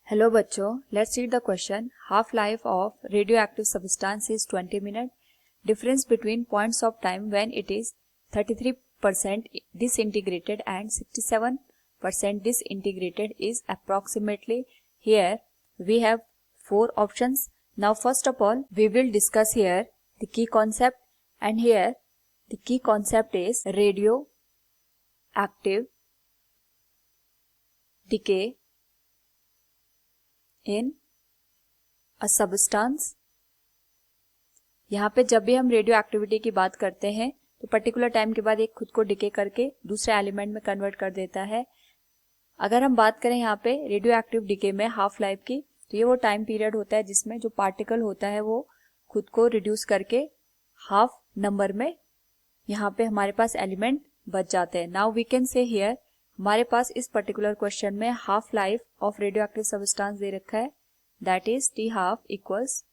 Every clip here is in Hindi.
हेलो बच्चों, let's read the question. Half life of radioactive substance is 20 minute. Difference between points of time when it is 33% disintegrated and 67% disintegrated is approximately. Here we have 4 options. Now first of all we will discuss here the key concept, and here the key concept is radioactive decay in a substance. यहाँ पे जब भी हम रेडियो एक्टिविटी की बात करते हैं तो पर्टिकुलर टाइम के बाद एक खुद को डिके करके दूसरे एलिमेंट में कन्वर्ट कर देता है. अगर हम बात करें यहाँ पे रेडियो एक्टिव डिके में हाफ लाइफ की, तो ये वो टाइम पीरियड होता है जिसमें जो पार्टिकल होता है वो खुद को रिड्यूस करके हाफ नंबर में यहाँ पे हमारे पास एलिमेंट बच जाते हैं. Now we can say here हमारे पास इस पर्टिकुलर क्वेश्चन में half life of radioactive substance दे रखा है, that is T half equals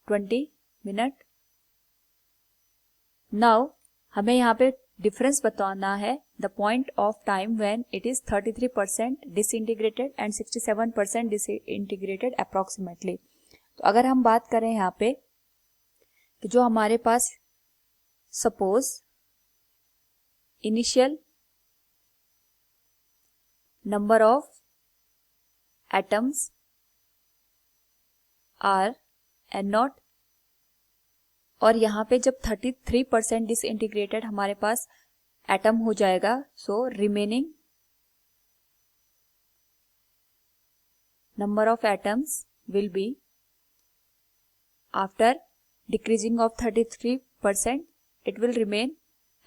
20 minute. Now हमें यहाँ पे डिफरेंस बताना है the point of time when it is 33% disintegrated and 67% disintegrated approximately. तो अगर हम बात करें यहाँ पे कि जो हमारे पास suppose initial number of atoms are N nought, और यहाँ पे जब 33% डिसइंटीग्रेटेड हमारे पास एटम हो जाएगा, so remaining number of atoms will be after decreasing of 33% it will remain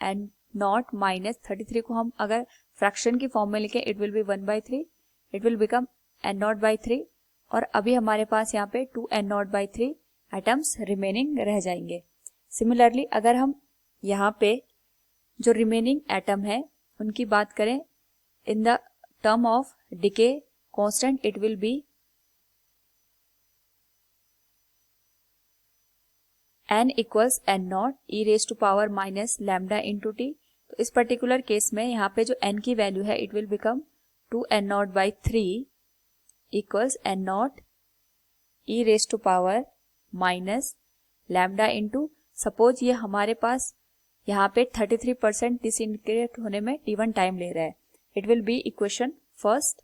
and not minus 33 को हम अगर फ्रैक्शन की फॉर्म में लिखे it will be 1/3, it will become n0/3, और अभी हमारे पास यहाँ पे 2n0/3 एटम्स रिमेनिंग रह जाएंगे. सिमिलरली अगर हम यहाँ पे जो रिमेनिंग एटम है उनकी बात करें in the term of decay constant, it will be n equals n0 e raise to power minus lambda into t. तो इस पर्टिकुलर केस में यहाँ पे जो n की वैल्यू है it will become 2n0/3 equals n0 e raise to power minus lambda into. Suppose ये हमारे पास यहाँ पे 33% डिसइंटीग्रेट होने में t1 टाइम ले रहा है, it will be equation first.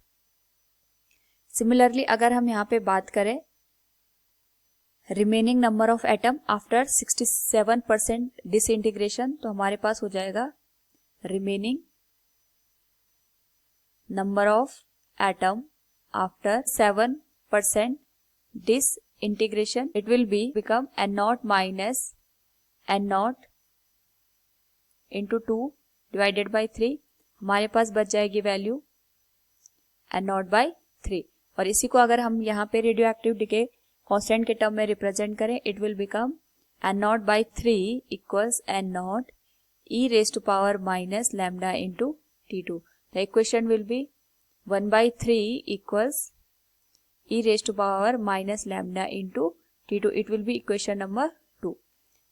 Similarly अगर हम यहाँ पे बात करें remaining number of atom after 67% disintegration, तो हमारे पास हो जाएगा remaining number of atom after 7% disintegration, it will be become n0 minus n0 into 2 divided by 3. हमारे पास बच जाएगी वैल्यू n0/3, और इसी को अगर हम यहाँ पे रेडियो एक्टिव डिके कांस्टेंट के टर्म में रिप्रेजेंट करें it will become n0/3 equals n0 e raise to power minus lambda into t2. The equation will be 1/3 equals e raise to power minus lambda into t2. It will be equation number 2.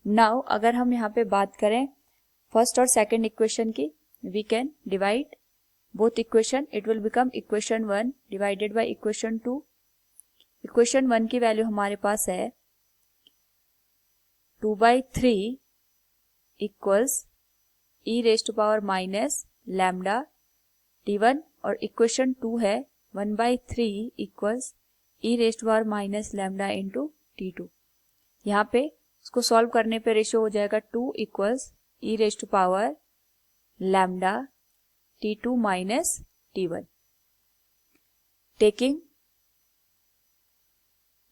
Now अगर हम यहाँ पे बात करें फर्स्ट और सेकेंड इक्वेशन की, we can divide both equation. It will become equation 1 divided by equation 2. Equation 1 की वैल्यू हमारे पास है 2/3 equals e raise to power minus lambda t1, और इक्वेशन 2 है 1/3 equals e raise to power minus lambda into t2. यहाँ पे इसको सॉल्व करने पे रेशियो हो जाएगा 2 equals e raise to power lambda t2 minus t1. Taking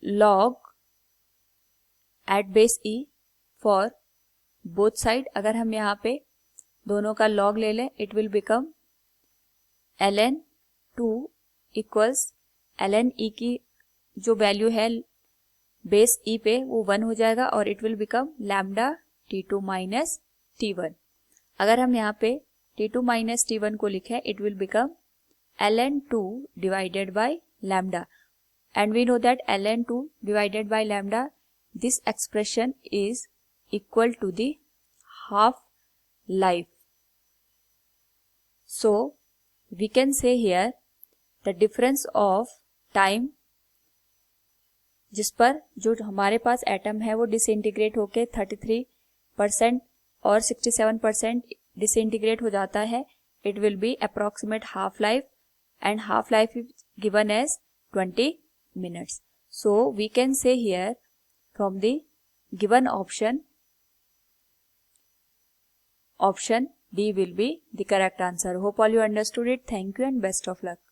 log at base e for both side, अगर हम यहाँ पे दोनों का log ले लें it will become ln2 equals ln e की जो वैल्यू है बेस e पे वो 1 हो जाएगा, और it will become lambda t2 minus t1. अगर हम यहाँ पे t2 माइनस t1 को लिखें it will become ln2 divided by lambda, and we know that ln2 divided by lambda, this expression is equal to the half life. So we can say here the difference of time जिस पर जो हमारे पास एटम है वो डिसइंटीग्रेट होके 33% और 67% डिसइंटीग्रेट हो जाता है, it will B approximate half life and half life is given as 20 minutes. So we can say here from the given option D will be the correct answer. Hope all you understood it. Thank you and best of luck.